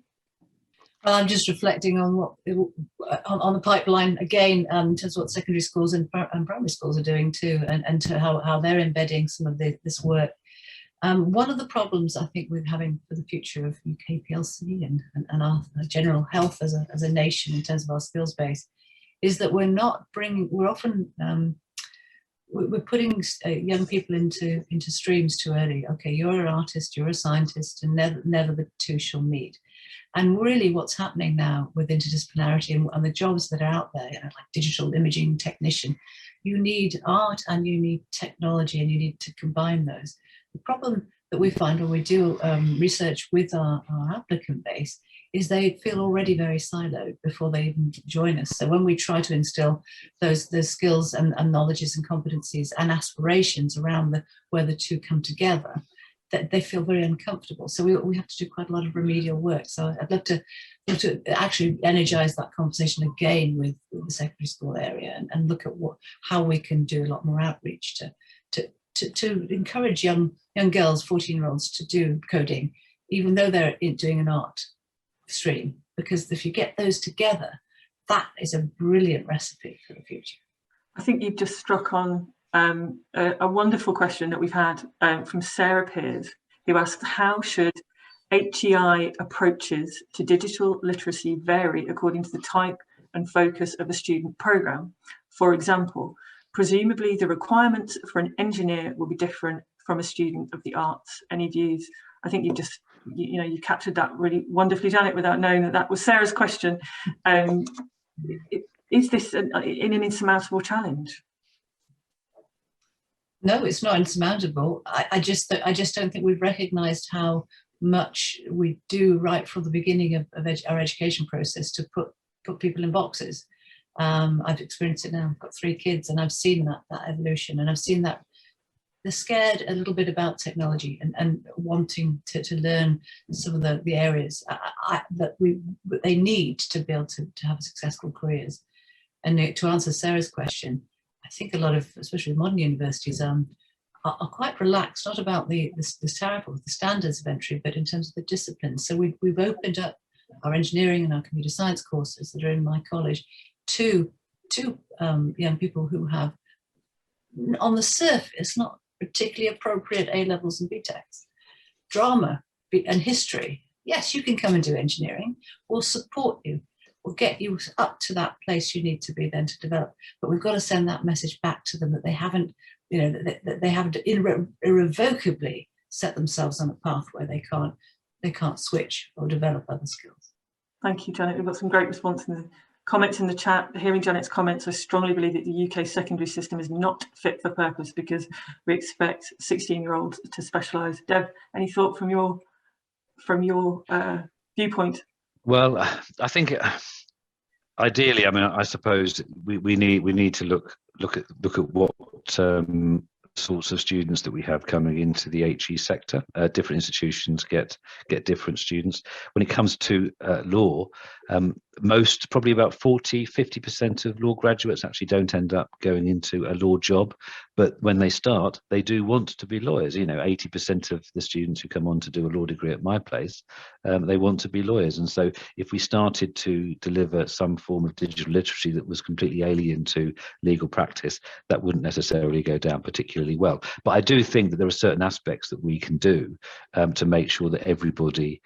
Well, I'm just reflecting on on the pipeline again, in terms of what secondary schools and primary schools are doing too, and to how they're embedding some of this work. One of the problems I think we're having for the future of UK PLC and our general health as a nation in terms of our skills base is that we're often we're putting young people into streams too early. Okay, you're an artist, you're a scientist, and never the two shall meet. And really what's happening now with interdisciplinarity and the jobs that are out there, like digital imaging technician, you need art and you need technology, and you need to combine those. The problem that we find when we do research with our applicant base is they feel already very siloed before they even join us. So when we try to instill those skills and knowledges and competencies and aspirations around where the two come together, that they feel very uncomfortable. So we have to do quite a lot of remedial work. So I'd love to actually energize that conversation again with the secondary school area and look at how we can do a lot more outreach to encourage young girls, 14-year-olds, to do coding, even though they're doing an art stream, because if you get those together, that is a brilliant recipe for the future. I think you've just struck on a wonderful question that we've had from Sarah Pears, who asked, how should HEI approaches to digital literacy vary according to the type and focus of a student programme? For example, presumably the requirements for an engineer will be different from a student of the arts. Any views? I think you just, you captured that really wonderfully, Janet, without knowing that was Sarah's question. Is this an insurmountable challenge? No, it's not insurmountable. I just don't think we've recognised how much we do right from the beginning of our education process to put people in boxes. I've experienced it now. I've got 3 kids, and I've seen that evolution, and I've seen that they're scared a little bit about technology and wanting to learn some of the areas that they need to be able to have successful careers. And to answer Sarah's question, I think a lot of, especially modern universities, are quite relaxed, not about the standards of entry, but in terms of the disciplines. So we've opened up our engineering and our computer science courses that are in my college to young people who have, on the surface, not particularly appropriate A levels and BTECs. Drama and history, yes, you can come and do engineering. We'll support you. We'll get you up to that place you need to be then to develop. But we've got to send that message back to them that they haven't, you know, that they haven't irrevocably set themselves on a path where they can't switch or develop other skills. Thank you, Janet. We've got some great response in the comments in the chat. Hearing Janet's comments, I strongly believe that the UK secondary system is not fit for purpose because we expect 16-year-olds to specialise. Deb, any thought from your viewpoint? Well, I think ideally, I mean, I suppose we need to look at what sorts of students that we have coming into the HE sector. Different institutions get different students. When it comes to law, most, probably about 40-50% of law graduates actually don't end up going into a law job, but when they start, they do want to be lawyers. You know, 80% of the students who come on to do a law degree at my place, they want to be lawyers. And so if we started to deliver some form of digital literacy that was completely alien to legal practice, that wouldn't necessarily go down particularly well. But I do think that there are certain aspects that we can do to make sure that everybody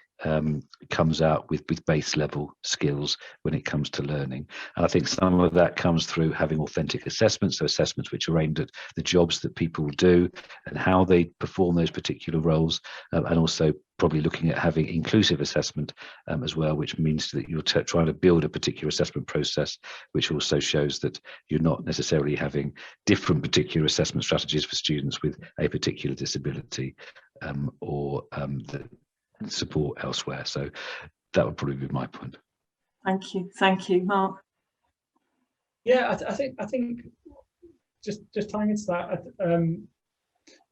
comes out with base level skills when it comes to learning. And I think some of that comes through having authentic assessments, so assessments which are aimed at the jobs that people do and how they perform those particular roles, and also probably looking at having inclusive assessment as well, which means that you're trying to build a particular assessment process, which also shows that you're not necessarily having different particular assessment strategies for students with a particular disability or the support elsewhere. So that would probably be my point. Thank you, Mark. Yeah, I think just tying into that,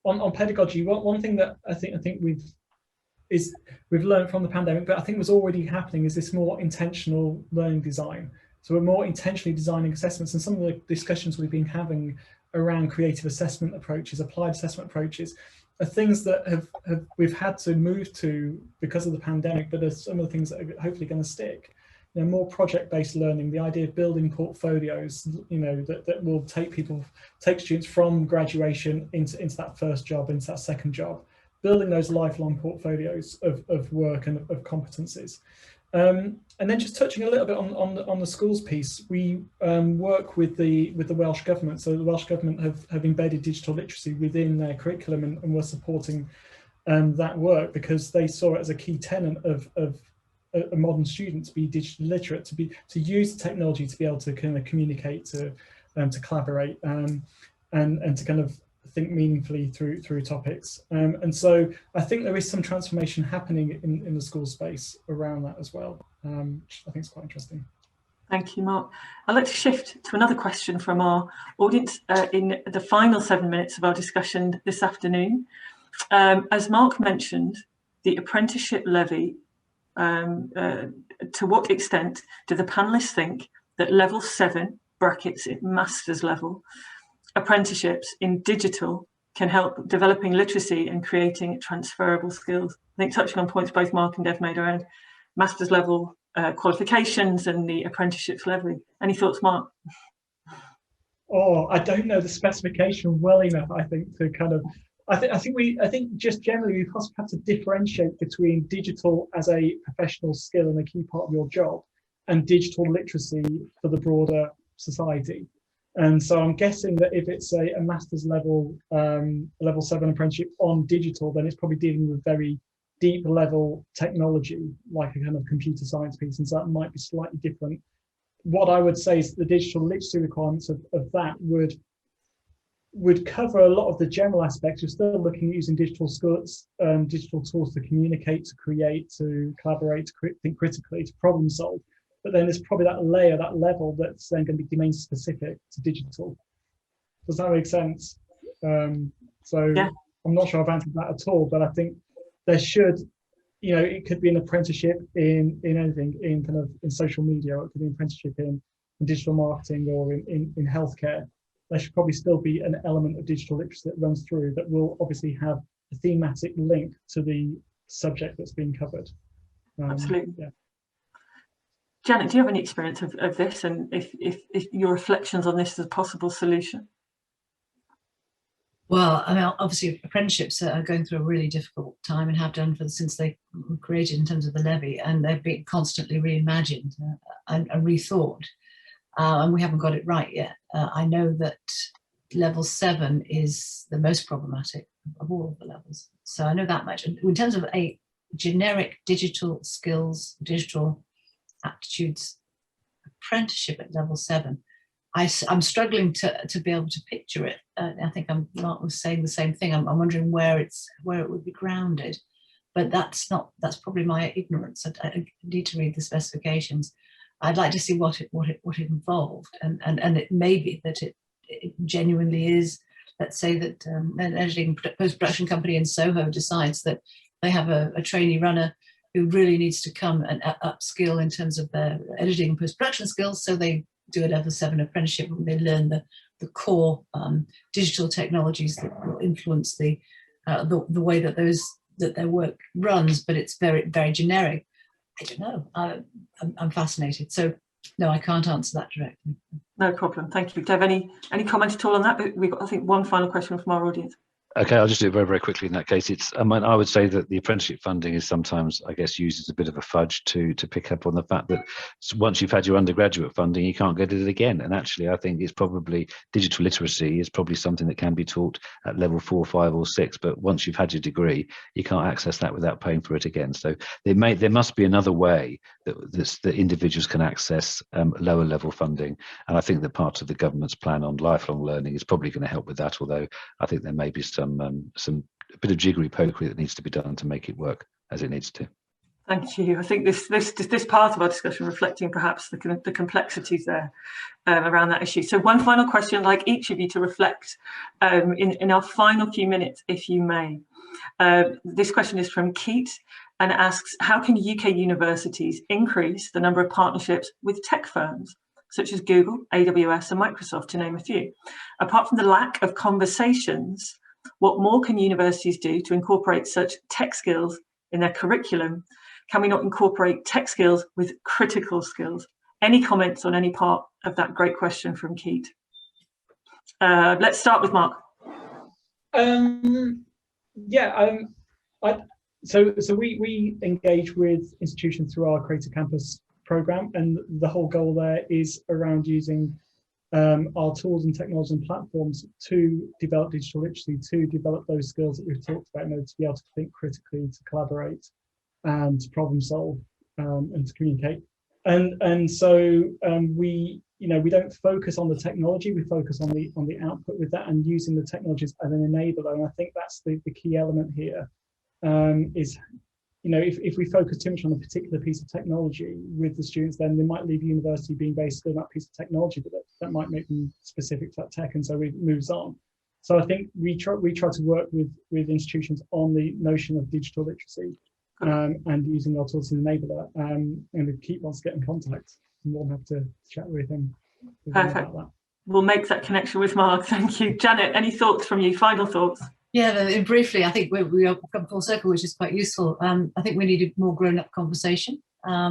on pedagogy, one thing that I think we've learned from the pandemic, but I think was already happening, is this more intentional learning design. So we're more intentionally designing assessments, and some of the discussions we've been having around creative assessment approaches, applied assessment approaches, are things that we've had to move to because of the pandemic, but there's some of the things that are hopefully going to stick. You know, more project-based learning, the idea of building portfolios, you know, that will take students from graduation into that first job, into that second job, building those lifelong portfolios of work and of competencies. And then just touching a little bit on the schools piece, we work with the Welsh Government. So the Welsh Government have embedded digital literacy within their curriculum, and we're supporting that work because they saw it as a key tenet of a modern student to be digitally literate, to use the technology to be able to kind of communicate, to collaborate, and to kind of think meaningfully through topics. And so I think there is some transformation happening in the school space around that as well, which I think is quite interesting. Thank you, Mark. I'd like to shift to another question from our audience in the final 7 minutes of our discussion this afternoon. As Mark mentioned, the apprenticeship levy, to what extent do the panelists think that level 7 brackets at master's level apprenticeships in digital can help developing literacy and creating transferable skills? I think touching on points both Mark and Dev made around master's level qualifications and the apprenticeships levy. Any thoughts, Mark? Oh, I don't know the specification well enough, I think, to kind of, I think just generally we have to differentiate between digital as a professional skill and a key part of your job and digital literacy for the broader society. And so I'm guessing that if it's a master's level, level 7 apprenticeship on digital, then it's probably dealing with very deep level technology, like a kind of computer science piece. And so that might be slightly different. What I would say is the digital literacy requirements of that would cover a lot of the general aspects. You're still looking at using digital skills, digital tools to communicate, to create, to collaborate, to think critically, to problem solve. But then there's probably that layer, that level that's then going to be domain specific to digital. Does that make sense? So yeah. I'm not sure I've answered that at all, but I think there should, you know, it could be an apprenticeship in anything, in social media, or it could be an apprenticeship in digital marketing or in healthcare. there should probably still be an element of digital literacy that runs through that will obviously have a thematic link to the subject that's being covered. Absolutely. Yeah. Janet, do you have any experience of this, and if your reflections on this as a possible solution? Well, I mean, obviously apprenticeships are going through a really difficult time and have done since they were created in terms of the levy, and they've been constantly reimagined and rethought, and we haven't got it right yet. I know that level 7 is the most problematic of all of the levels, so I know that much. And in terms of a generic digital skills, digital aptitudes apprenticeship at level 7, I'm struggling to be able to picture it. I think Mark was saying the same thing. I'm wondering where it would be grounded, but that's probably my ignorance. I need to read the specifications. I'd like to see what it involved, and it may be that it genuinely is. Let's say that an editing post-production company in Soho decides that they have a trainee runner who really needs to come and upskill in terms of their editing and post-production skills, so they do a level 7 apprenticeship and they learn the core digital technologies that will influence the way that their work runs, but it's very, very generic. I don't know. I'm fascinated. So no, I can't answer that directly. No problem. Thank you. Dev, any comments at all on that? We've got, I think, one final question from our audience. Okay, I'll just do it very, very quickly in that case. I would say that the apprenticeship funding is sometimes, I guess, used as a bit of a fudge to pick up on the fact that once you've had your undergraduate funding, you can't get it again. And actually, I think it's probably digital literacy is probably something that can be taught at level 4, 5, or 6. But once you've had your degree, you can't access that without paying for it again. So there must be another way that individuals can access lower level funding. And I think that part of the government's plan on lifelong learning is probably going to help with that. Although I think there may be some a bit of jiggery pokery that needs to be done to make it work as it needs to. Thank you. I think this part of our discussion reflecting perhaps the complexities there around that issue. So one final question, I'd like each of you to reflect in our final few minutes, if you may. This question is from Keith and asks, how can UK universities increase the number of partnerships with tech firms such as Google, AWS and Microsoft, to name a few? Apart from the lack of conversations, what more can universities do to incorporate such tech skills in their curriculum? Can we not incorporate tech skills with critical skills? Any comments on any part of that great question from Keith? Let's start with Mark. So we engage with institutions through our Creative Campus program, and the whole goal there is around using our tools and technology and platforms to develop digital literacy, to develop those skills that we've talked about, to be able to think critically, to collaborate, and to problem solve, and to communicate. And so we don't focus on the technology, we focus on the output with that, and using the technologies as an enabler. And I think that's the key element here. Is if we focus too much on a particular piece of technology with the students, then they might leave university being based on that piece of technology, but that might make them specific to that tech, and so it moves on. So I think we try to work with institutions on the notion of digital literacy, and using our tools as an enabler, and if Keith wants to get in contact, we'll have to chat with him Perfect. about that. We'll make that connection with Mark. Thank you. Janet, any thoughts from you? Final thoughts? Yeah, briefly, I think we have come full circle, which is quite useful. I think we need a more grown-up conversation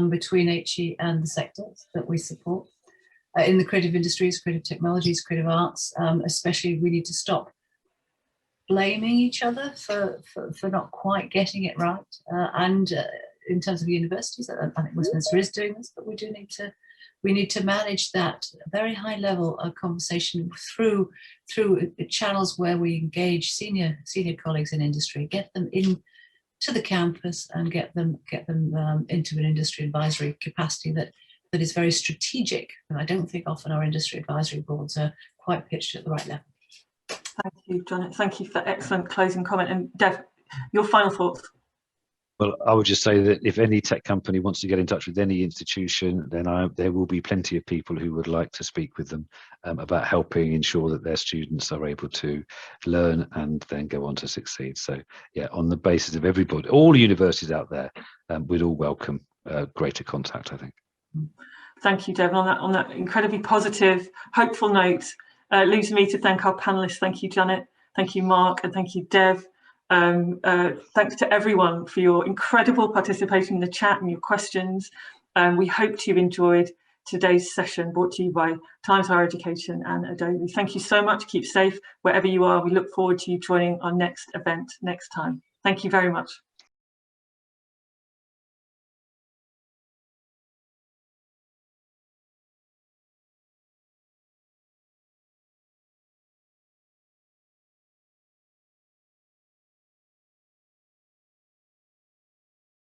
between HE and the sectors that we support in the creative industries, creative technologies, creative arts. Especially, we need to stop blaming each other for not quite getting it right. And in terms of universities, I think Westminster is doing this, but we need to manage that very high level of conversation through channels where we engage senior colleagues in industry, get them in to the campus and get them into an industry advisory capacity that is very strategic. And I don't think often our industry advisory boards are quite pitched at the right level. Thank you, Janet. Thank you for that excellent closing comment. And Dev, your final thoughts? Well, I would just say that if any tech company wants to get in touch with any institution, then there will be plenty of people who would like to speak with them about helping ensure that their students are able to learn and then go on to succeed. So yeah, on the basis of everybody, all universities out there, we'd all welcome greater contact, I think. Thank you, Devon. On that incredibly positive, hopeful note, Leaves me to thank our panelists. Thank you, Janet. Thank you, Mark, and thank you, Dev. Thanks to everyone for your incredible participation in the chat and your questions. We hope you've enjoyed today's session brought to you by Times Higher Education and Adobe. Thank you so much. Keep safe wherever you are. We look forward to you joining our next event next time. Thank you very much.